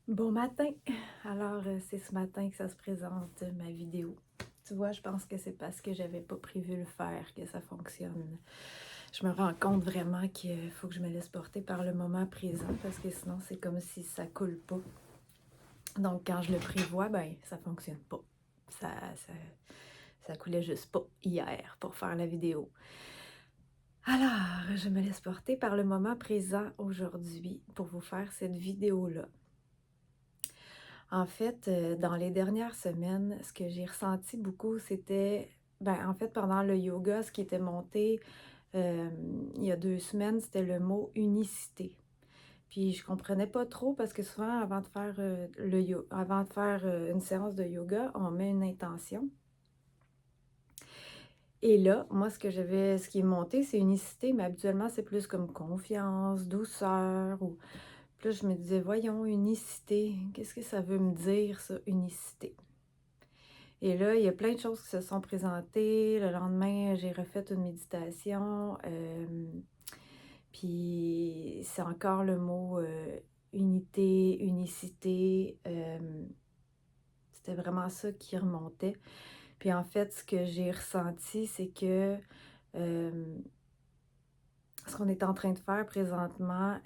Bon matin! Alors, c'est ce matin que ça se présente, ma vidéo. Tu vois, je pense que c'est parce que j'avais pas prévu le faire que ça fonctionne. Je me rends compte vraiment qu'il faut que je me laisse porter par le moment présent parce que sinon, c'est comme si ça coule pas. Donc, quand je le prévois, ben, ça fonctionne pas. Ça, ça, ça coulait juste pas hier pour faire la vidéo. Alors, je me laisse porter par le moment présent aujourd'hui pour vous faire cette vidéo-là. En fait, dans les dernières semaines, ce que j'ai ressenti beaucoup, c'était, ben, en fait, pendant le yoga, ce qui était monté, il y a 2 semaines, c'était le mot unicité. Puis je comprenais pas trop parce que souvent avant de faire, une séance de yoga, on met une intention et là, moi, ce qui est monté, c'est unicité, mais habituellement, c'est plus comme confiance, douceur ou puis là, je me disais: «Voyons, unicité, qu'est-ce que ça veut me dire ça, unicité?» Et là, il y a plein de choses qui se sont présentées. Le lendemain, j'ai refait une méditation, puis c'est encore le mot, unité, unicité, c'était vraiment ça qui remontait. Puis en fait, ce que j'ai ressenti, c'est que, hem, ce qu'on est en train de faire présentement,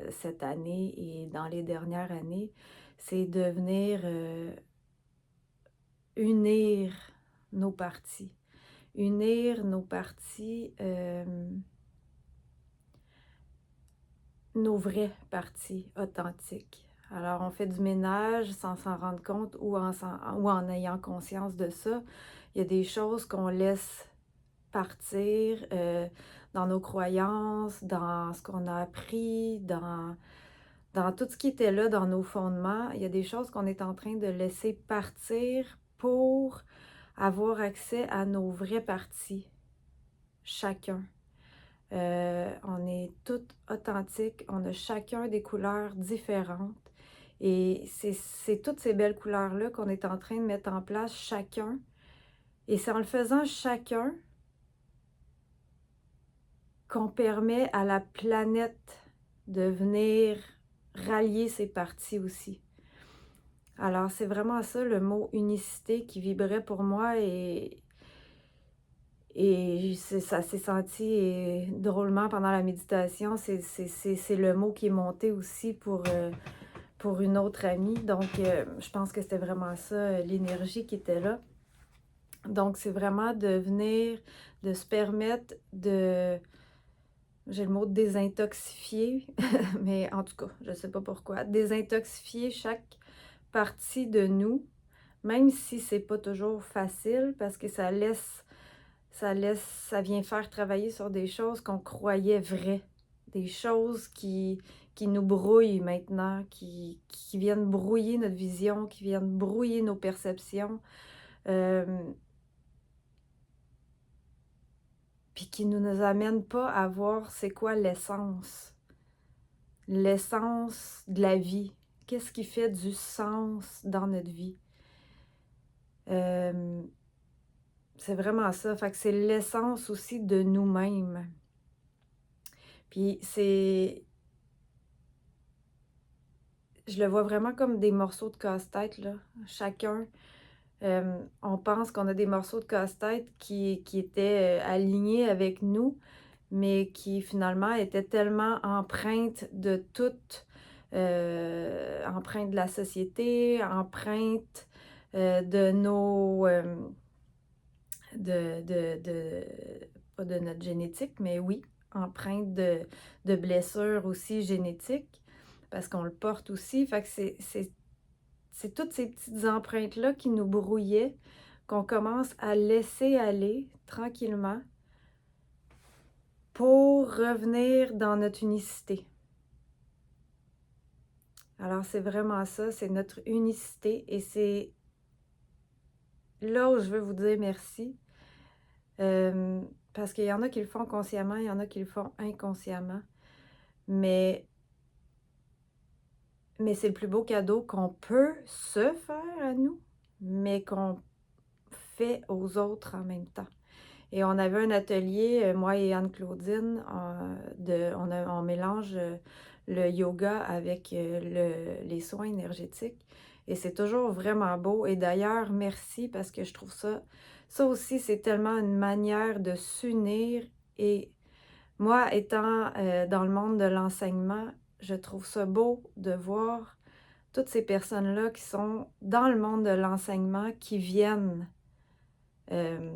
cette année et dans les dernières années, c'est de venir, unir nos parties. Unir nos parties, nos vraies parties authentiques. Alors, on fait du ménage sans s'en rendre compte ou en ayant conscience de ça. Il y a des choses qu'on laisse partir dans nos croyances, dans ce qu'on a appris, dans tout ce qui était là, dans nos fondements. Il y a des choses qu'on est en train de laisser partir pour avoir accès à nos vraies parties, chacun. On est toutes authentiques, on a chacun des couleurs différentes et c'est toutes ces belles couleurs-là qu'on est en train de mettre en place chacun et c'est en le faisant chacun qu'on permet à la planète de venir rallier ses parties aussi. Alors c'est vraiment ça le mot unicité qui vibrait pour moi et ça s'est senti drôlement pendant la méditation. C'est le mot qui est monté aussi pour une autre amie. Donc, je pense que c'était vraiment ça, l'énergie qui était là. Donc, c'est vraiment de venir, de se permettre de, j'ai le mot désintoxifier, mais en tout cas, je ne sais pas pourquoi, désintoxifier chaque partie de nous, même si c'est pas toujours facile parce que ça vient faire travailler sur des choses qu'on croyait vraies, des choses qui nous brouillent maintenant, qui viennent brouiller notre vision, qui viennent brouiller nos perceptions, hem, puis qui ne nous amènent pas à voir c'est quoi l'essence de la vie. Qu'est-ce qui fait du sens dans notre vie? Hem, c'est vraiment ça, fait que c'est l'essence aussi de nous-mêmes. Puis je le vois vraiment comme des morceaux de casse-tête, là. Chacun, on pense qu'on a des morceaux de casse-tête qui étaient, alignés avec nous, mais qui finalement étaient tellement empreintes de tout, empreintes de la société, empreintes, de nos, de pas de notre génétique, mais oui, empreintes de blessures aussi génétiques, parce qu'on le porte aussi. Fait que c'est toutes ces petites empreintes-là qui nous brouillaient, qu'on commence à laisser aller tranquillement pour revenir dans notre unicité. Alors c'est vraiment ça, c'est notre unicité et c'est là où je veux vous dire merci, parce qu'il y en a qui le font consciemment, il y en a qui le font inconsciemment, mais c'est le plus beau cadeau qu'on peut se faire à nous, mais qu'on fait aux autres en même temps. Et on avait un atelier, moi et Anne-Claudine, on mélange, le yoga avec les soins énergétiques. Et c'est toujours vraiment beau. Et d'ailleurs, merci parce que je trouve ça aussi, c'est tellement une manière de s'unir. Et moi, étant dans le monde de l'enseignement, je trouve ça beau de voir toutes ces personnes-là qui sont dans le monde de l'enseignement, euh,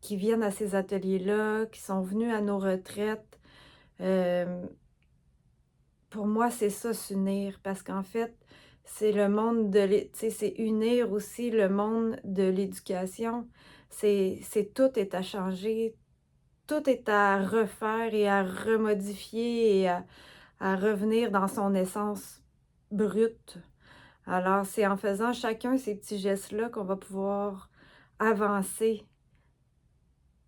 qui viennent à ces ateliers-là, qui sont venus à nos retraites. Pour moi, c'est ça, s'unir, parce qu'en fait, c'est le monde tu sais, c'est unir aussi le monde de l'éducation. Tout est à changer, tout est à refaire et à remodifier et à revenir dans son essence brute. Alors, c'est en faisant chacun ces petits gestes-là qu'on va pouvoir avancer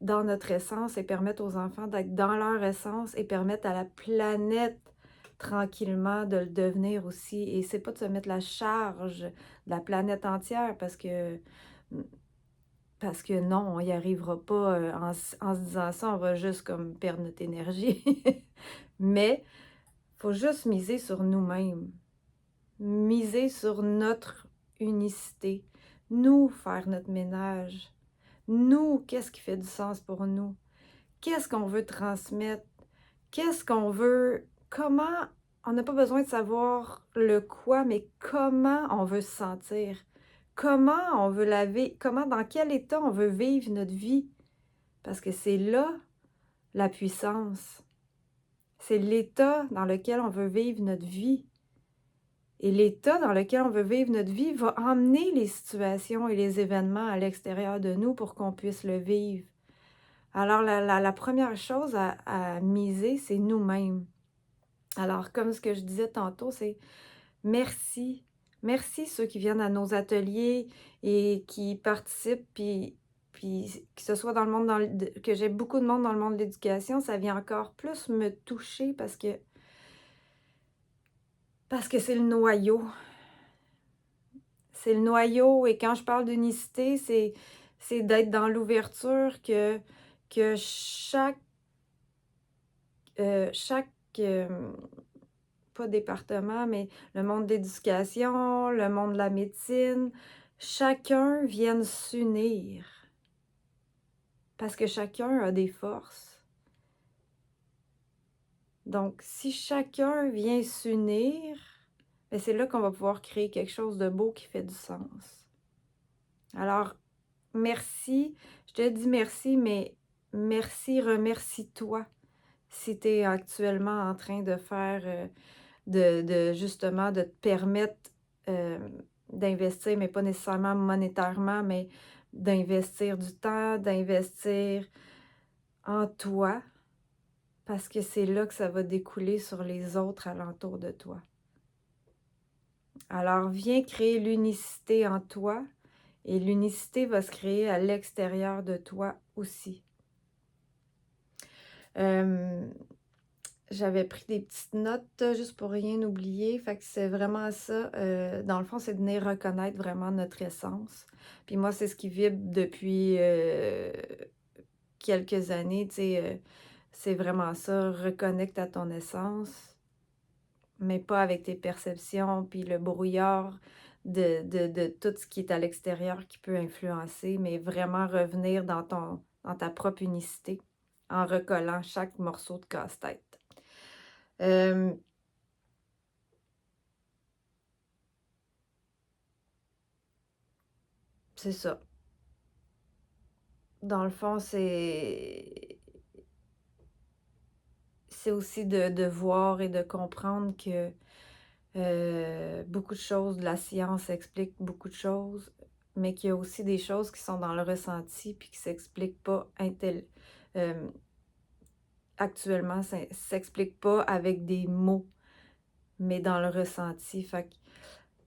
dans notre essence et permettre aux enfants d'être dans leur essence et permettre à la planète tranquillement de le devenir aussi. Et c'est pas de se mettre la charge de la planète entière parce que non, on n'y arrivera pas en se disant ça, on va juste comme perdre notre énergie. Mais il faut juste miser sur nous-mêmes, miser sur notre unicité, nous faire notre ménage, nous, qu'est-ce qui fait du sens pour nous? Qu'est-ce qu'on veut transmettre? Qu'est-ce qu'on veut? Comment? On n'a pas besoin de savoir le quoi, mais comment on veut se sentir? Comment on veut comment, dans quel état on veut vivre notre vie? Parce que c'est là la puissance. C'est l'état dans lequel on veut vivre notre vie. Et l'état dans lequel on veut vivre notre vie va emmener les situations et les événements à l'extérieur de nous pour qu'on puisse le vivre. Alors, la première chose à miser, c'est nous-mêmes. Alors, comme ce que je disais tantôt, c'est merci. Merci ceux qui viennent à nos ateliers et qui participent, puis que ce soit dans le monde, que j'ai beaucoup de monde dans le monde de l'éducation, ça vient encore plus me toucher parce que c'est le noyau. C'est le noyau, et quand je parle d'unicité, c'est d'être dans l'ouverture que chaque pas département, mais le monde de l'éducation, le monde de la médecine, chacun vienne s'unir. Parce que chacun a des forces. Donc, si chacun vient s'unir, ben c'est là qu'on va pouvoir créer quelque chose de beau qui fait du sens. Alors, merci. Je te dis merci, mais merci, remercie-toi si tu es actuellement en train de faire, justement, de te permettre d'investir, mais pas nécessairement monétairement, mais d'investir du temps, d'investir en toi, parce que c'est là que ça va découler sur les autres alentours de toi. Alors, viens créer l'unicité en toi, et l'unicité va se créer à l'extérieur de toi aussi. J'avais pris des petites notes juste pour rien oublier. Fait que c'est vraiment ça. Dans le fond, c'est de venir reconnaître vraiment notre essence. Puis moi, c'est ce qui vibre depuis quelques années. Tu sais, c'est vraiment ça. Reconnecte à ton essence, mais pas avec tes perceptions, puis le brouillard de tout ce qui est à l'extérieur qui peut influencer, mais vraiment revenir dans ta propre unicité en recollant chaque morceau de casse-tête. C'est ça. Dans le fond, c'est aussi de voir et de comprendre que beaucoup de choses, de la science explique beaucoup de choses, mais qu'il y a aussi des choses qui sont dans le ressenti puis qui ne s'expliquent pas actuellement, ça ne s'explique pas avec des mots, mais dans le ressenti. Fait que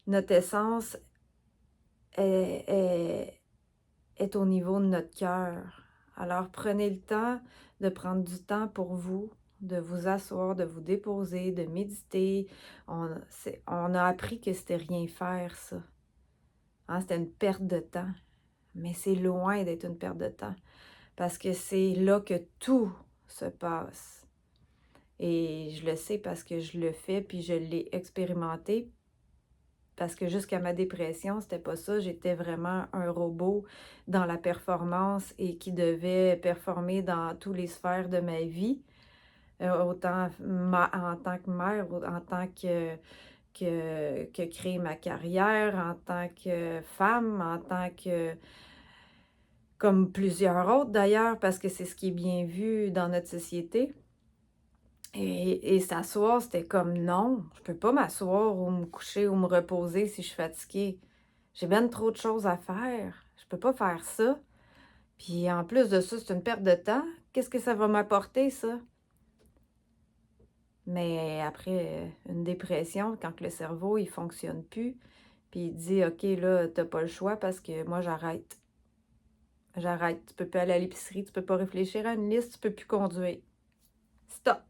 notre essence est au niveau de notre cœur. Alors, prenez le temps de prendre du temps pour vous, de vous asseoir, de vous déposer, de méditer. On a appris que c'était rien faire, ça. Hein, c'était une perte de temps. Mais c'est loin d'être une perte de temps. Parce que c'est là que tout se passe. Et je le sais parce que je le fais, puis je l'ai expérimenté. Parce que jusqu'à ma dépression, c'était pas ça. J'étais vraiment un robot dans la performance et qui devait performer dans toutes les sphères de ma vie, autant en tant que mère, en tant que créer ma carrière, en tant que femme, en tant que comme plusieurs autres d'ailleurs, parce que c'est ce qui est bien vu dans notre société. Et s'asseoir, c'était comme non, je peux pas m'asseoir ou me coucher ou me reposer si je suis fatiguée. J'ai bien trop de choses à faire. Je peux pas faire ça. Puis en plus de ça, c'est une perte de temps. Qu'est-ce que ça va m'apporter, ça? Mais après une dépression, quand le cerveau, il fonctionne plus, puis il dit, OK, là, t'as pas le choix parce que moi, j'arrête. J'arrête. Tu peux plus aller à l'épicerie, tu peux pas réfléchir à une liste, tu peux plus conduire. Stop!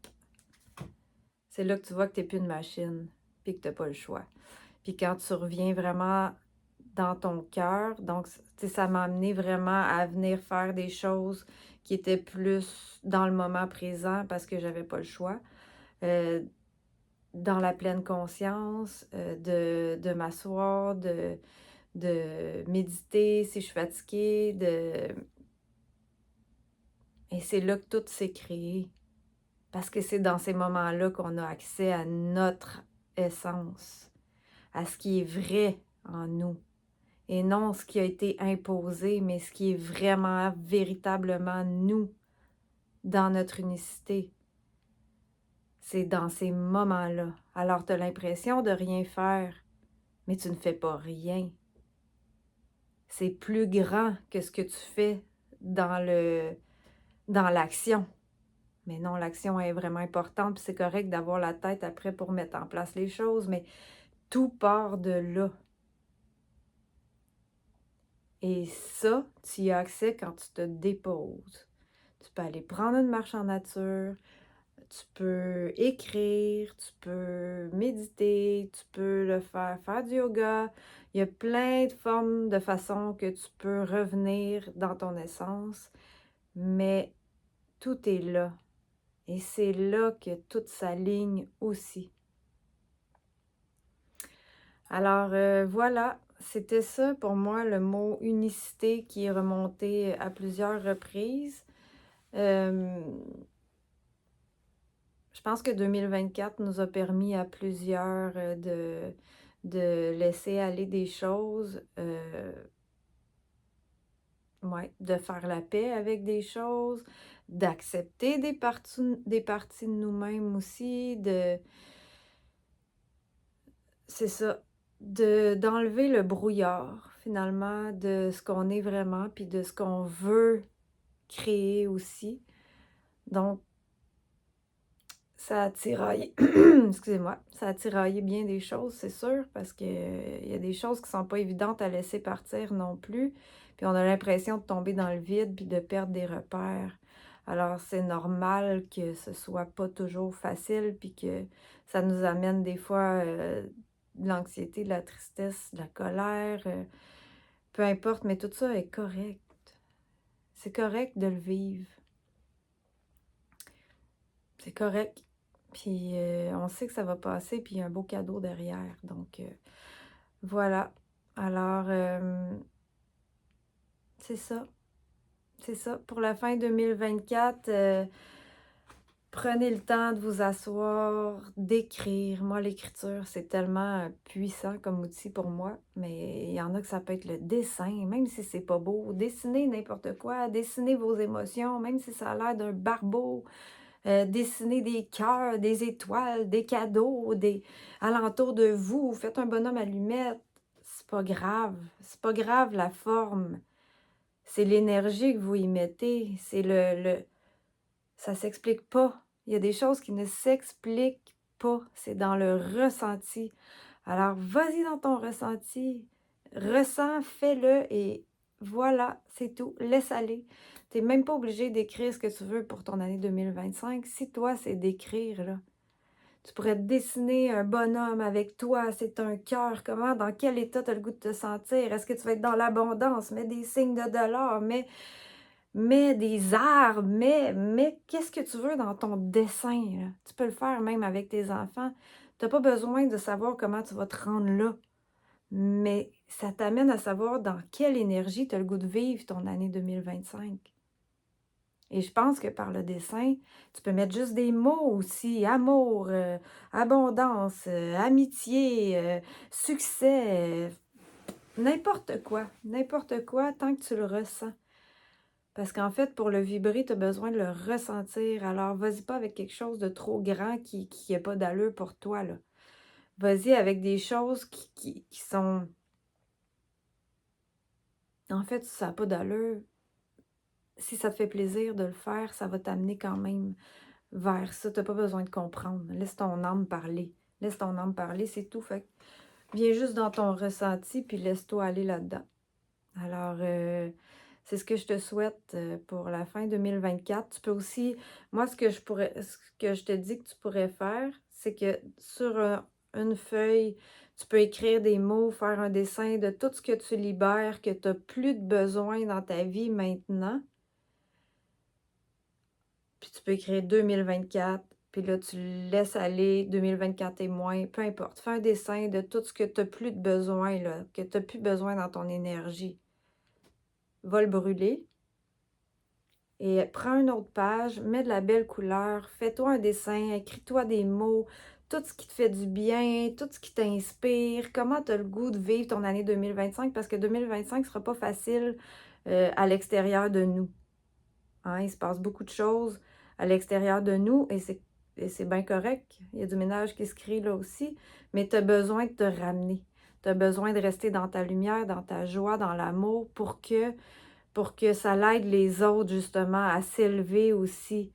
C'est là que tu vois que t'es plus une machine, puis que t'as pas le choix. Puis quand tu reviens vraiment dans ton cœur, donc, tu sais, ça m'a amené vraiment à venir faire des choses qui étaient plus dans le moment présent parce que j'avais pas le choix. Dans la pleine conscience, de m'asseoir, de méditer si je suis fatiguée, et c'est là que tout s'est créé. Parce que c'est dans ces moments-là qu'on a accès à notre essence, à ce qui est vrai en nous. Et non ce qui a été imposé, mais ce qui est vraiment, véritablement nous, dans notre unicité. C'est dans ces moments-là. Alors, tu as l'impression de rien faire, mais tu ne fais pas rien. C'est plus grand que ce que tu fais dans l'action. Mais non, l'action est vraiment importante, puis c'est correct d'avoir la tête après pour mettre en place les choses, mais tout part de là. Et ça, tu y as accès quand tu te déposes. Tu peux aller prendre une marche en nature, tu peux écrire, tu peux méditer, tu peux faire du yoga. Il y a plein de formes, de façons que tu peux revenir dans ton essence, mais tout est là. Et c'est là que tout s'aligne aussi. Alors voilà, c'était ça pour moi le mot unicité qui est remonté à plusieurs reprises. Je pense que 2024 nous a permis à plusieurs de laisser aller des choses, ouais, de faire la paix avec des choses, d'accepter des parties de nous-mêmes aussi, c'est ça, d'enlever le brouillard finalement de ce qu'on est vraiment, puis de ce qu'on veut créer aussi. Donc, ça a tiraillé, excusez-moi, ça a tiraillé bien des choses, c'est sûr, parce que il y a des choses qui sont pas évidentes à laisser partir non plus. Puis on a l'impression de tomber dans le vide puis de perdre des repères. Alors c'est normal que ce soit pas toujours facile puis que ça nous amène des fois de l'anxiété, de la tristesse, de la colère, peu importe, mais tout ça est correct. C'est correct de le vivre. C'est correct. Puis on sait que ça va passer, puis il y a un beau cadeau derrière. Donc voilà. Alors, c'est ça. C'est ça. Pour la fin 2024, prenez le temps de vous asseoir, d'écrire. Moi, l'écriture, c'est tellement puissant comme outil pour moi. Mais il y en a que ça peut être le dessin, même si c'est pas beau. Dessinez n'importe quoi. Dessinez vos émotions, même si ça a l'air d'un barbeau. Dessinez des cœurs, des étoiles, des cadeaux, des alentours de vous. Faites un bonhomme allumette. C'est pas grave. C'est pas grave la forme. C'est l'énergie que vous y mettez. C'est ça s'explique pas. Il y a des choses qui ne s'expliquent pas. C'est dans le ressenti. Alors, vas-y dans ton ressenti. Ressens, fais-le et voilà, c'est tout. Laisse aller. Tu n'es même pas obligé d'écrire ce que tu veux pour ton année 2025. Si toi, c'est d'écrire, là. Tu pourrais te dessiner un bonhomme avec toi. C'est un cœur. Comment, dans quel état tu as le goût de te sentir? Est-ce que tu vas être dans l'abondance? Mets des signes de dollars. mets des arbres, mets qu'est-ce que tu veux dans ton dessin, là. Tu peux le faire même avec tes enfants. Tu as pas besoin de savoir comment tu vas te rendre là, mais ça t'amène à savoir dans quelle énergie tu as le goût de vivre ton année 2025. Et je pense que par le dessin, tu peux mettre juste des mots aussi: amour, abondance, amitié, succès, n'importe quoi tant que tu le ressens. Parce qu'en fait, pour le vibrer, tu as besoin de le ressentir. Alors, vas-y pas avec quelque chose de trop grand qui a pas d'allure pour toi, là. Vas-y avec des choses qui sont... En fait, si ça n'a pas d'allure, si ça te fait plaisir de le faire, ça va t'amener quand même vers ça. Tu n'as pas besoin de comprendre. Laisse ton âme parler. Laisse ton âme parler, c'est tout. Fait que viens juste dans ton ressenti, puis laisse-toi aller là-dedans. Alors, c'est ce que je te souhaite pour la fin 2024. Tu peux aussi, moi, ce que je te dis que tu pourrais faire, c'est que sur une feuille, tu peux écrire des mots, faire un dessin de tout ce que tu libères, que tu n'as plus de besoin dans ta vie maintenant. Puis tu peux écrire 2024, puis là, tu laisses aller 2024 et moins, peu importe. Fais un dessin de tout ce que tu n'as plus de besoin, là, que tu n'as plus besoin dans ton énergie. Va le brûler. Et prends une autre page, mets de la belle couleur, fais-toi un dessin, écris-toi des mots, tout ce qui te fait du bien, tout ce qui t'inspire, comment tu as le goût de vivre ton année 2025, parce que 2025 ne sera pas facile à l'extérieur de nous. Hein, il se passe beaucoup de choses à l'extérieur de nous et c'est bien correct. Il y a du ménage qui se crée là aussi, mais tu as besoin de te ramener. Tu as besoin de rester dans ta lumière, dans ta joie, dans l'amour pour que ça l'aide les autres justement à s'élever aussi,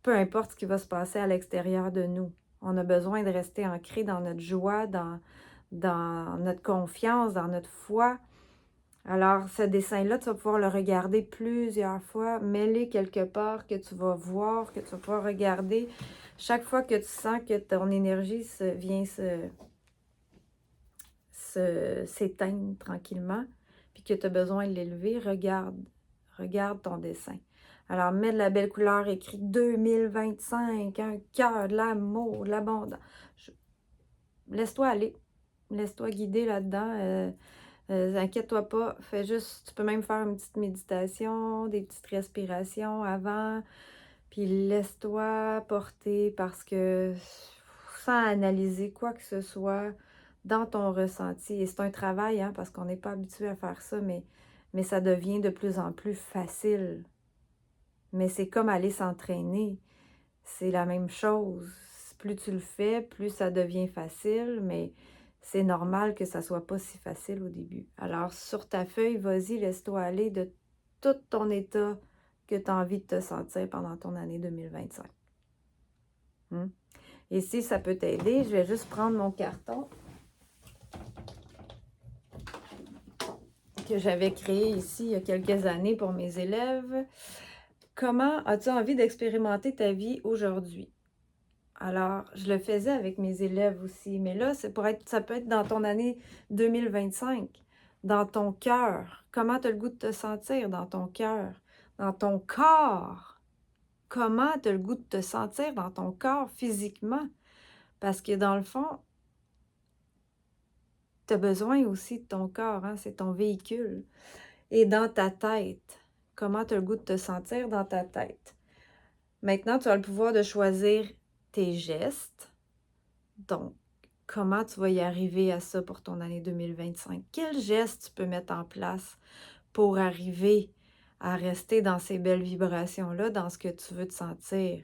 peu importe ce qui va se passer à l'extérieur de nous. On a besoin de rester ancré dans notre joie, dans notre confiance, dans notre foi. Alors, ce dessin-là, tu vas pouvoir le regarder plusieurs fois, mets-le quelque part que tu vas voir, que tu vas pouvoir regarder. Chaque fois que tu sens que ton énergie vient s'éteindre tranquillement, puis que tu as besoin de l'élever, regarde ton dessin. Alors, mets de la belle couleur, écrit 2025, un cœur, de l'amour, de l'abondance. Laisse-toi aller, laisse-toi guider là-dedans. Inquiète-toi pas, fais juste, tu peux même faire une petite méditation, des petites respirations avant, puis laisse-toi porter parce que sans analyser quoi que ce soit dans ton ressenti, et c'est un travail, hein, parce qu'on n'est pas habitué à faire ça, mais ça devient de plus en plus facile. Mais c'est comme aller s'entraîner, c'est la même chose. Plus tu le fais, plus ça devient facile, mais c'est normal que ça soit pas si facile au début. Alors, sur ta feuille, vas-y, laisse-toi aller de tout ton état que tu as envie de te sentir pendant ton année 2025. Et si ça peut t'aider, je vais juste prendre mon carton que j'avais créé ici il y a quelques années pour mes élèves. Comment as-tu envie d'expérimenter ta vie aujourd'hui? Alors, je le faisais avec mes élèves aussi, mais là, ça peut être dans ton année 2025, dans ton cœur. Comment tu as le goût de te sentir dans ton cœur, dans ton corps? Comment tu as le goût de te sentir dans ton corps physiquement? Parce que dans le fond, tu as besoin aussi de ton corps, hein? C'est ton véhicule. Et dans ta tête, comment tu as le goût de te sentir dans ta tête? Maintenant, tu as le pouvoir de choisir tes gestes. Donc, comment tu vas y arriver à ça pour ton année 2025? Quels gestes tu peux mettre en place pour arriver à rester dans ces belles vibrations-là, dans ce que tu veux te sentir?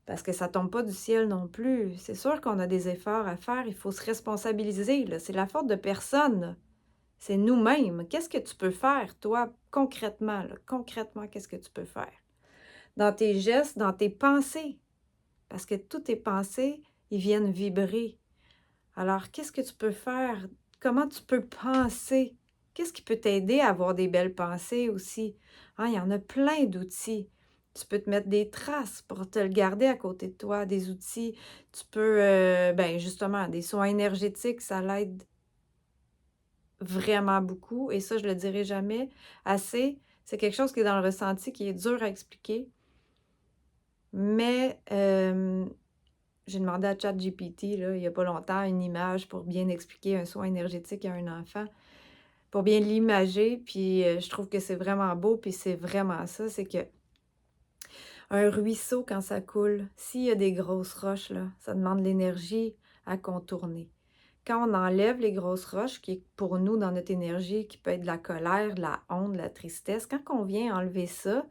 Parce que ça ne tombe pas du ciel non plus. C'est sûr qu'on a des efforts à faire, il faut se responsabiliser, là. C'est la faute de personne, là. C'est nous-mêmes. Qu'est-ce que tu peux faire, toi, concrètement, là? Concrètement, qu'est-ce que tu peux faire? Dans tes gestes, dans tes pensées. Parce que toutes tes pensées, ils viennent vibrer. Alors, qu'est-ce que tu peux faire? Comment tu peux penser? Qu'est-ce qui peut t'aider à avoir des belles pensées aussi? Hein, il y en a plein d'outils. Tu peux te mettre des traces pour te le garder à côté de toi, des outils. Tu peux, ben justement, des soins énergétiques, ça l'aide vraiment beaucoup. Et ça, je le dirai jamais assez. C'est quelque chose qui est dans le ressenti, qui est dur à expliquer, mais j'ai demandé à ChatGPT, là, il n'y a pas longtemps, une image pour bien expliquer un soin énergétique à un enfant, pour bien l'imager, puis je trouve que c'est vraiment beau, puis c'est vraiment ça, c'est que un ruisseau, quand ça coule, s'il y a des grosses roches, là, ça demande de l'énergie à contourner. Quand on enlève les grosses roches, qui est pour nous dans notre énergie, qui peut être de la colère, de la honte, de la tristesse, quand on vient enlever ça,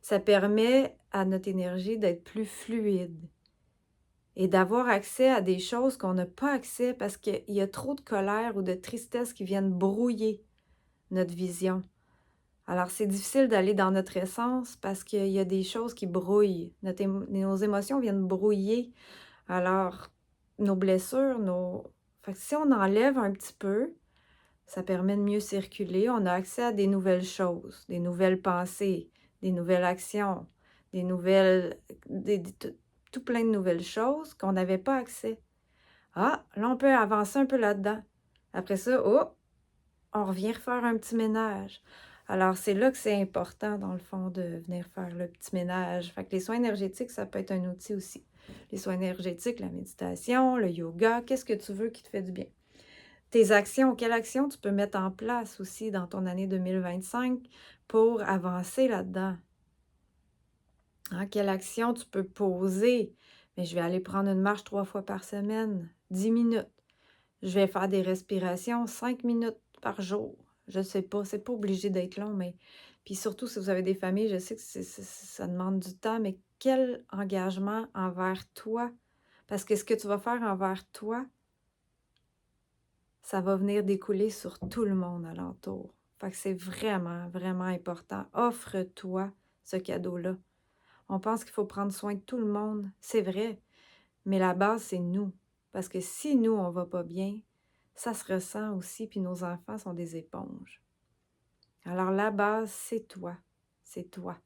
ça permet à notre énergie d'être plus fluide et d'avoir accès à des choses qu'on n'a pas accès parce qu'il y a trop de colère ou de tristesse qui viennent brouiller notre vision. Alors, c'est difficile d'aller dans notre essence parce qu'il y a des choses qui brouillent. Nos émotions viennent brouiller. Alors, nos blessures, Fait que si on enlève un petit peu, ça permet de mieux circuler. On a accès à des nouvelles choses, des nouvelles pensées, des nouvelles actions, des nouvelles... tout plein de nouvelles choses qu'on n'avait pas accès. Ah, là, on peut avancer un peu là-dedans. Après ça, oh, on revient refaire un petit ménage. Alors, c'est là que c'est important, dans le fond, de venir faire le petit ménage. Fait que les soins énergétiques, ça peut être un outil aussi. Les soins énergétiques, la méditation, le yoga, qu'est-ce que tu veux qui te fait du bien? Tes actions, quelles actions tu peux mettre en place aussi dans ton année 2025 pour avancer là-dedans? Hein, quelle action tu peux poser? Mais je vais aller prendre une marche 3 fois par semaine, 10 minutes. Je vais faire des respirations 5 minutes par jour. Je sais pas, c'est pas obligé d'être long, mais puis surtout si vous avez des familles, je sais que ça demande du temps, mais quel engagement envers toi? Parce que ce que tu vas faire envers toi, ça va venir découler sur tout le monde alentour. Fait que c'est vraiment, vraiment important. Offre-toi ce cadeau-là. On pense qu'il faut prendre soin de tout le monde, c'est vrai, mais la base, c'est nous. Parce que si nous, on va pas bien, ça se ressent aussi, puis nos enfants sont des éponges. Alors la base, c'est toi. C'est toi.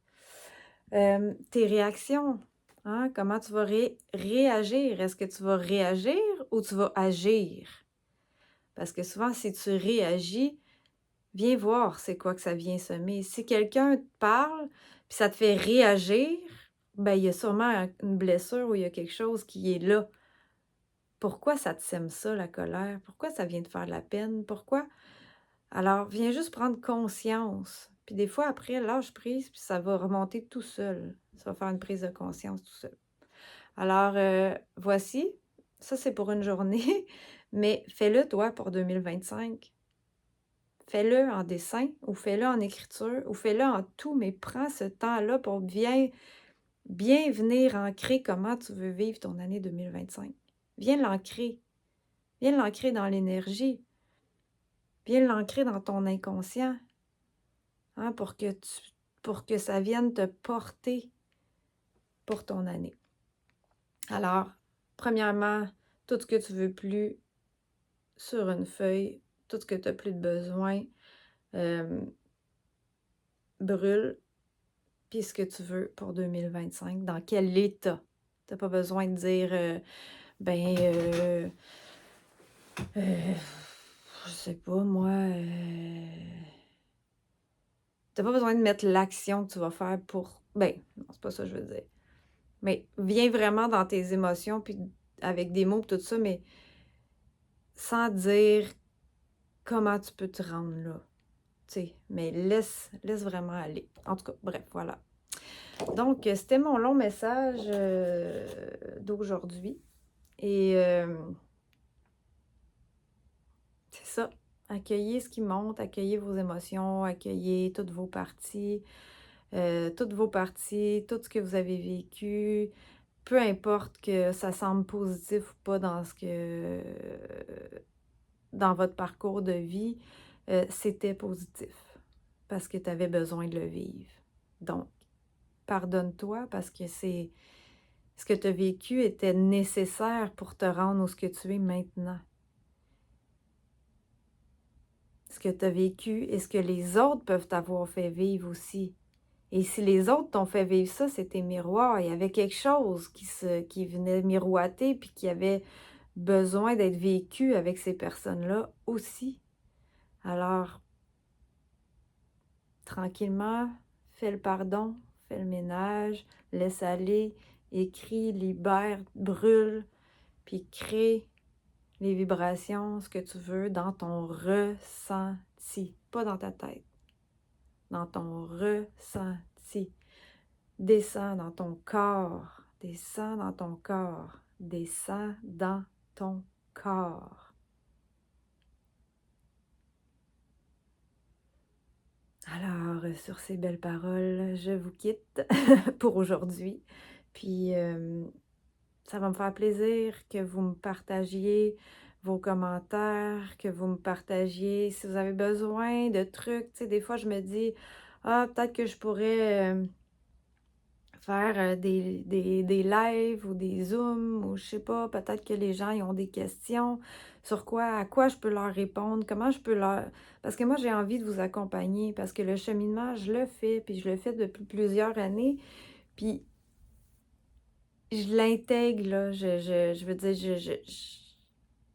Tes réactions, hein, comment tu vas réagir? Est-ce que tu vas réagir ou tu vas agir? Parce que souvent, si tu réagis, viens voir c'est quoi que ça vient semer. Si quelqu'un te parle, puis ça te fait réagir, ben il y a sûrement une blessure ou il y a quelque chose qui est là. Pourquoi ça te sème ça, la colère? Pourquoi ça vient te faire de la peine? Pourquoi? Alors, viens juste prendre conscience. Puis des fois, après, lâche prise, puis ça va remonter tout seul. Ça va faire une prise de conscience tout seul. Alors, voici, ça c'est pour une journée, mais fais-le toi pour 2025. Fais-le en dessin ou fais-le en écriture ou fais-le en tout, mais prends ce temps-là pour bien venir ancrer comment tu veux vivre ton année 2025. Viens l'ancrer. Viens l'ancrer dans l'énergie. Viens l'ancrer dans ton inconscient, hein, pour que ça vienne te porter pour ton année. Alors, premièrement, tout ce que tu veux plus sur une feuille, tout ce que tu n'as plus de besoin, brûle, puis ce que tu veux pour 2025, dans quel état. Tu n'as pas besoin de dire, je sais pas, moi, t'as pas besoin de mettre l'action que tu vas faire pour... Ben, non, c'est pas ça que je veux dire. Mais viens vraiment dans tes émotions, puis avec des mots, tout ça, mais sans dire comment tu peux te rendre là. Tu sais, mais laisse vraiment aller. En tout cas, bref, voilà. Donc, c'était mon long message d'aujourd'hui. Et c'est ça. Accueillez ce qui monte, accueillez vos émotions, accueillez toutes vos parties, tout ce que vous avez vécu, peu importe que ça semble positif ou pas dans votre parcours de vie, c'était positif parce que tu avais besoin de le vivre. Donc, pardonne-toi parce que ce que tu as vécu était nécessaire pour te rendre où ce que tu es maintenant. Ce que tu as vécu et ce que les autres peuvent t'avoir fait vivre aussi. Et si les autres t'ont fait vivre ça, c'était miroir. Il y avait quelque chose qui venait miroiter puis qui avait besoin d'être vécu avec ces personnes-là aussi. Alors, tranquillement, fais le pardon, fais le ménage, laisse aller, écris, libère, brûle, puis crée les vibrations, ce que tu veux, dans ton ressenti, pas dans ta tête, dans ton ressenti. Descends dans ton corps, descends dans ton corps, descends dans ton corps. Alors, sur ces belles paroles, je vous quitte pour aujourd'hui. Puis, ça va me faire plaisir que vous me partagiez vos commentaires, que vous me partagiez si vous avez besoin de trucs. Tu sais, des fois, je me dis, ah, peut-être que je pourrais faire des lives ou des zooms ou je sais pas, peut-être que les gens ils ont des questions sur quoi, à quoi je peux leur répondre, comment je peux leur... Parce que moi, j'ai envie de vous accompagner parce que le cheminement, je le fais, puis je le fais depuis plusieurs années, puis je l'intègre, là, je veux dire,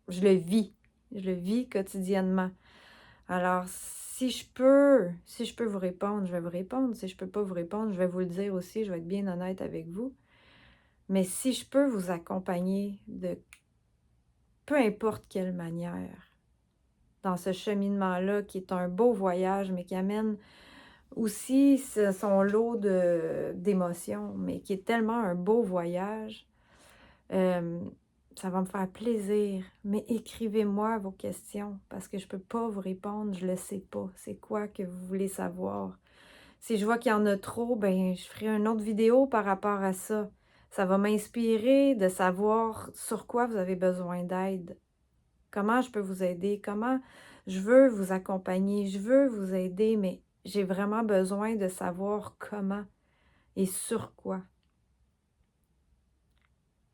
je le vis. Je le vis quotidiennement. Alors, si je peux vous répondre, je vais vous répondre. Si je peux pas vous répondre, je vais vous le dire aussi. Je vais être bien honnête avec vous. Mais si je peux vous accompagner de peu importe quelle manière, dans ce cheminement-là, qui est un beau voyage, mais qui amène aussi son lot d'émotions, mais qui est tellement un beau voyage, euh, ça va me faire plaisir. Mais écrivez-moi vos questions, parce que je ne peux pas vous répondre, je ne le sais pas. C'est quoi que vous voulez savoir? Si je vois qu'il y en a trop, ben je ferai une autre vidéo par rapport à ça. Ça va m'inspirer de savoir sur quoi vous avez besoin d'aide. Comment je peux vous aider? Comment je veux vous accompagner? Je veux vous aider, mais j'ai vraiment besoin de savoir comment et sur quoi.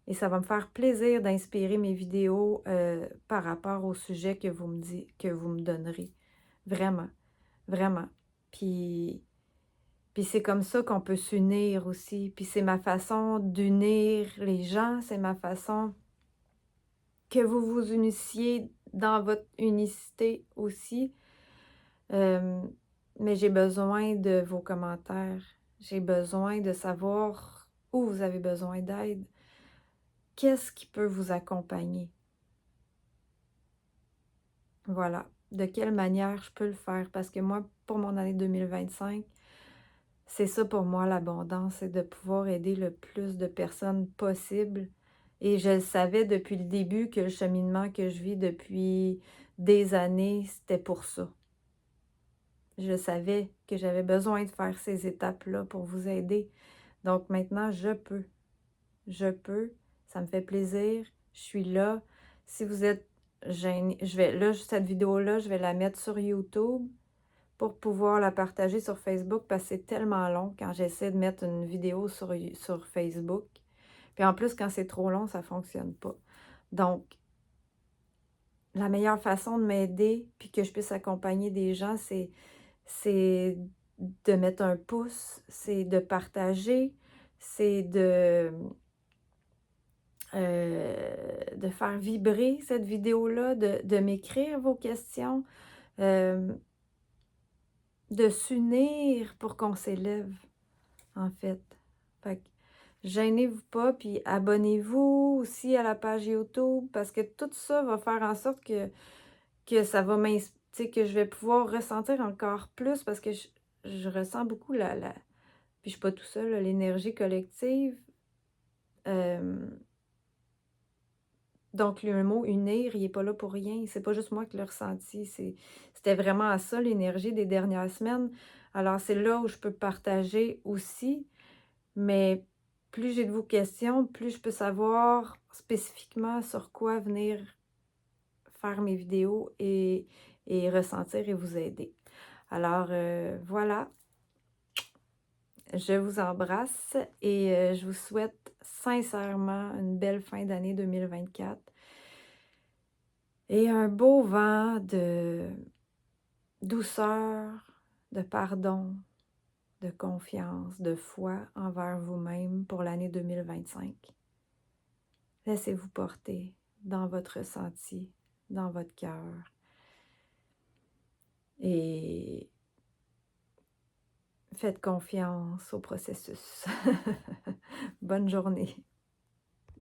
Et ça va me faire plaisir d'inspirer mes vidéos par rapport au sujet que que vous me donnerez. Vraiment, vraiment. Puis c'est comme ça qu'on peut s'unir aussi. Puis c'est ma façon d'unir les gens, c'est ma façon que vous vous unissiez dans votre unicité aussi. Mais j'ai besoin de vos commentaires. J'ai besoin de savoir où vous avez besoin d'aide. Qu'est-ce qui peut vous accompagner? Voilà. De quelle manière je peux le faire? Parce que moi, pour mon année 2025, c'est ça pour moi l'abondance, c'est de pouvoir aider le plus de personnes possible. Et je le savais depuis le début que le cheminement que je vis depuis des années, c'était pour ça. Je savais que j'avais besoin de faire ces étapes-là pour vous aider. Donc maintenant, je peux. Je peux. Ça me fait plaisir. Je suis là. Si vous êtes gêné, cette vidéo-là, je vais la mettre sur YouTube pour pouvoir la partager sur Facebook parce que c'est tellement long quand j'essaie de mettre une vidéo sur Facebook. Puis en plus, quand c'est trop long, ça ne fonctionne pas. Donc, la meilleure façon de m'aider puis que je puisse accompagner des gens, c'est de mettre un pouce, c'est de partager, c'est de faire vibrer cette vidéo-là, de m'écrire vos questions, de s'unir pour qu'on s'élève, en fait. Fait que gênez-vous pas, puis abonnez-vous aussi à la page YouTube, parce que tout ça va faire en sorte que ça va m'inspirer, que je vais pouvoir ressentir encore plus, parce que je ressens beaucoup puis je suis pas tout seul, l'énergie collective. Donc, le mot unir, il n'est pas là pour rien. C'est pas juste moi qui l'ai ressenti. C'était vraiment à ça l'énergie des dernières semaines. Alors, c'est là où je peux partager aussi. Mais plus j'ai de vos questions, plus je peux savoir spécifiquement sur quoi venir faire mes vidéos et ressentir et vous aider. Alors, voilà. Je vous embrasse et je vous souhaite sincèrement une belle fin d'année 2024 et un beau vent de douceur, de pardon, de confiance, de foi envers vous-même pour l'année 2025. Laissez-vous porter dans votre ressenti, dans votre cœur et Faites confiance au processus. Bonne journée.